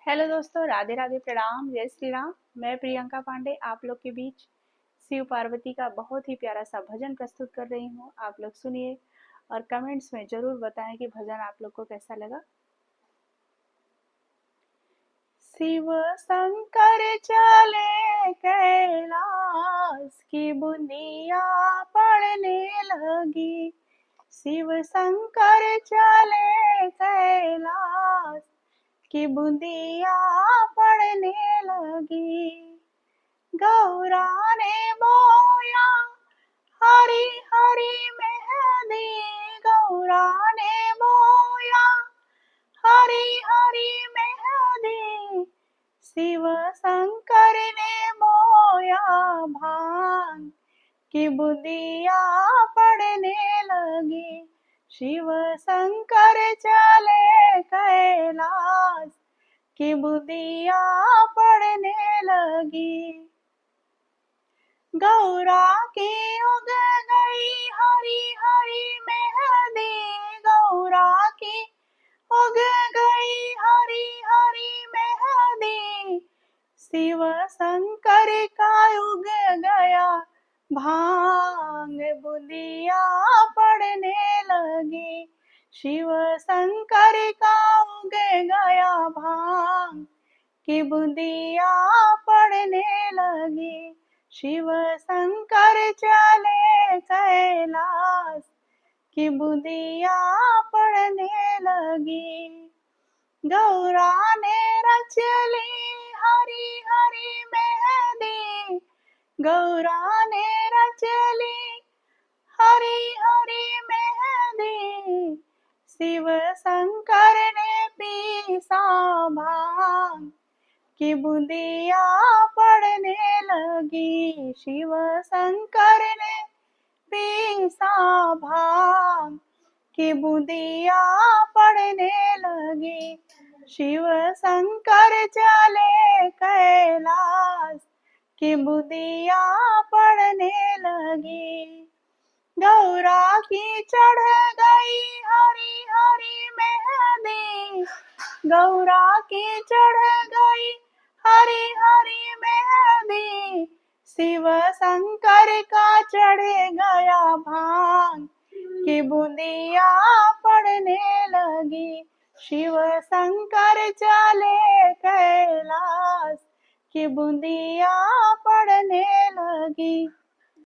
Hello दोस्तों, राधे राधे, प्रणाम, जय श्री राम। मैं प्रियंका पांडे आप लोग के बीच शिव पार्वती का बहुत ही प्यारा सा भजन प्रस्तुत कर रही हूँ। आप लोग सुनिए और कमेंट्स में जरूर बताएं कि भजन आप लोग को कैसा लगा। शिव शंकर चले कैलाश की बूंदिया पड़ने लगी। शिव शंकर चले कैलाश की बूंदिया पड़ने लगी। गौरा ने बोया हरी हरी मेहंदी, गौरा ने बोया हरी हरी मेहंदी। शिव शंकर ने बोया भांग की बूंदिया पड़ने लगी। शिव शंकर चले कैलाश की बूंदिया पड़ने लगी। गौरा की उग गई हरी हरी मेहंदी, गौरा की उग गई हरी हरी मेहंदी। शिव शंकर का उग गया भांग, बूंदिया पड़ने लगी। शिव शंकर का उग गया भांग की बूंदिया पड़ने लगी। शिव शंकर चले कैलाश की बूंदिया पड़ने लगी। गौरा ने रच ली हरी हरी मेहंदी, गौरा ने रच ली हरी हरी मेहंदी। शिव शंकर ने पीसा भांग की बूंदिया पड़ने लगी। शिव शंकर ने पीसा भांग की बूंदिया पड़ने लगी। शिव शंकर चले कैलाश की बूंदिया पड़ने लगी। गौरा की चढ़ गई हरी हरी मेहंदी, गौरा की चढ़ गई हरी हरी मेहंदी। शिव शंकर का चढ़ गया भांग की बूंदिया पड़ने लगी। शिव शंकर चले कैलाश की बूंदिया पड़ने लगी।